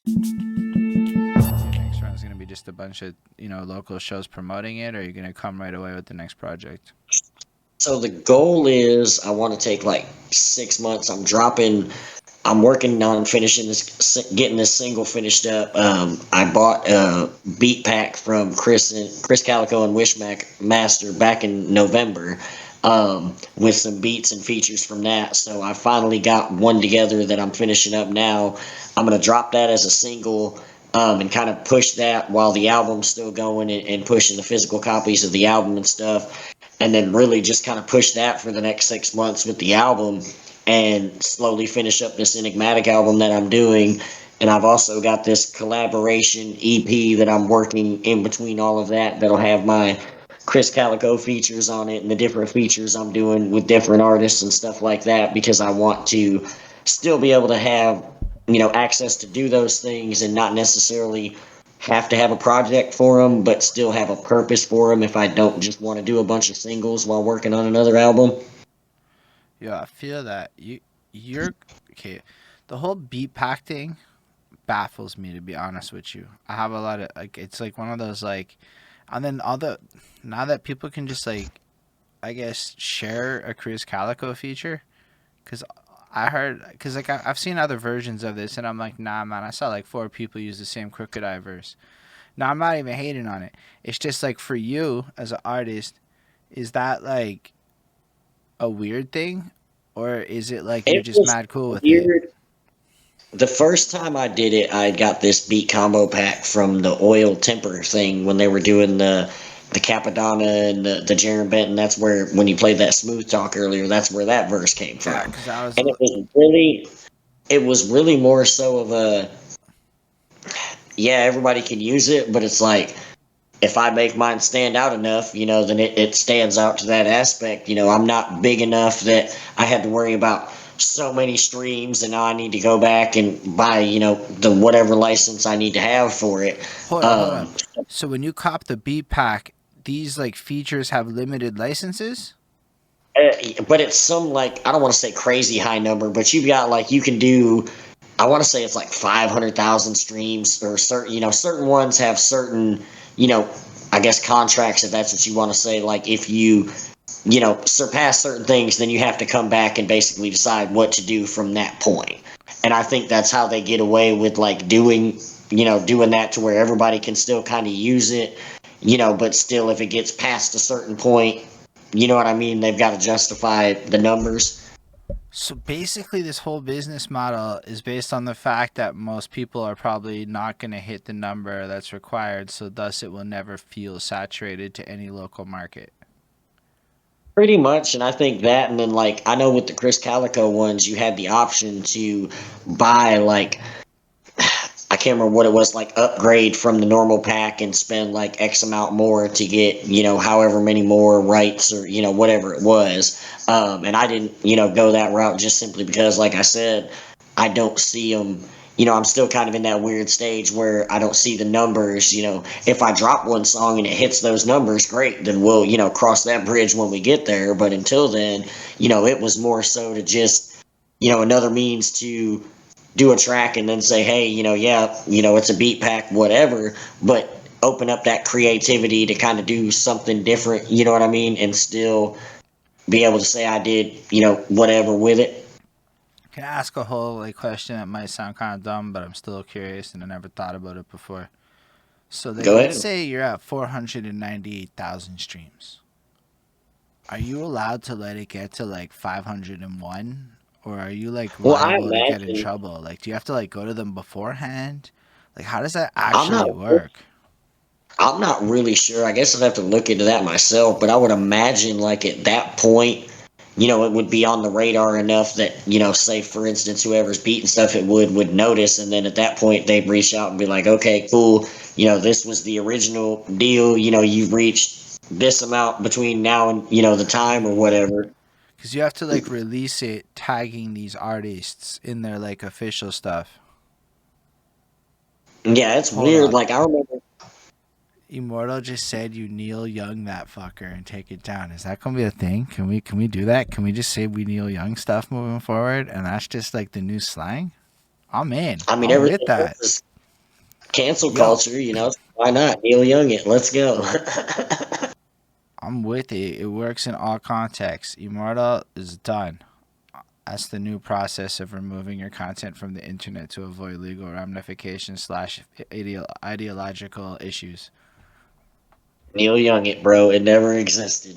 Your next run's gonna be just a bunch of local shows promoting it, or are you gonna come right away with the next project? So the goal is I want to take like 6 months. I'm working on finishing getting this single finished up. I bought a beat pack from Chris Calico and Wishmack Master back in November, with some beats and features from that. So I finally got one together that I'm finishing up now. I'm gonna drop that as a single. And kind of push that while the album's still going, and pushing the physical copies of the album and stuff, and then really just kind of push that for the next 6 months with the album, and slowly finish up this enigmatic album that I'm doing. And I've also got this collaboration EP that I'm working in between all of that, that'll have my Chris Calico features on it and the different features I'm doing with different artists and stuff like that, because I want to still be able to have access to do those things and not necessarily have to have a project for them, but still have a purpose for them if I don't just want to do a bunch of singles while working on another album. Yeah, I feel that you're okay. The whole beat pack thing baffles me, to be honest with you. I have a lot of like it's like one of those like, and then all the now that people can just like, I guess, share a Chris Calico feature, because I heard, because like I've seen other versions of this and I'm like, nah man, I saw like four people use the same Crooked Eye verse. Now I'm not even hating on it. It's just like, for you as an artist, is that like a weird thing, or is it like you're It just was mad cool with it? weird. The first time I did it, I got this beat combo pack from the Oil Temper thing when they were doing the Capadonna and the Jaron Benton. That's where, when you played that smooth talk earlier, that's where that verse came Yeah, from. because I was And it was really more so of a, yeah, everybody can use it, but it's like, if I make mine stand out enough, then it stands out to that aspect. I'm not big enough that I had to worry about so many streams, and now I need to go back and buy, the whatever license I need to have for it. hold up. So when you cop the beat pack, these like features have limited licenses. But it's some, like, I don't want to say crazy high number, but you've got, like, you can do. I want to say it's like 500,000 streams, or certain ones have certain, you know, I guess contracts, if that's what you want to say. Like, if you surpass certain things, then you have to come back and basically decide what to do from that point. And I think that's how they get away with, like, doing that to where everybody can still kind of use it, but still, if it gets past a certain point, you know what I mean? They've got to justify the numbers. So basically, this whole business model is based on the fact that most people are probably not going to hit the number that's required, so thus it will never feel saturated to any local market. Pretty much, and I think that, and then, like, I know with the Chris Calico ones, you had the option to buy, like, I can't remember what it was, like, upgrade from the normal pack and spend like X amount more to get, however many more rights, or, whatever it was. And I didn't, go that route, just simply because, like I said, I don't see them. I'm still kind of in that weird stage where I don't see the numbers. If I drop one song and it hits those numbers, great, then we'll, cross that bridge when we get there. But until then, it was more so to just, another means to do a track and then say, hey, yeah, it's a beat pack, whatever, but open up that creativity to kind of do something different, you know what I mean? And still be able to say I did, whatever with it. Can I ask a whole like question that might sound kind of dumb, but I'm still curious and I never thought about it before. So, like, Go let's ahead. say you're at 498,000 streams. Are you allowed to let it get to like 501? Or are you like Well, I liable to get in imagine, trouble? Like, do you have to like go to them beforehand? Like, how does that I'm not actually work? I'm not really sure. I guess I'd have to look into that myself, but I would imagine, like, at that point, it would be on the radar enough that, say for instance, whoever's beating stuff, it would notice, and then at that point they'd reach out and be like, okay, cool, this was the original deal, you've reached this amount between now and, the time or whatever. Because you have to like release it tagging these artists in their like official stuff. Yeah, it's Hold weird. up. Like, I remember. Immortal just said you Neil Young that fucker and take it down. Is that gonna be a thing? Can we do that? Can we just say we Neil Young stuff moving forward, and that's just like the new slang? I'm in. I mean, I'm with everything else that. is Cancel Yo, culture, you know, why not? Neil Young it. Let's go. I'm with it. It works in all contexts. Immortal is done. That's the new process of removing your content from the internet to avoid legal ramifications slash ideological issues. Neil Young it, bro. It never existed.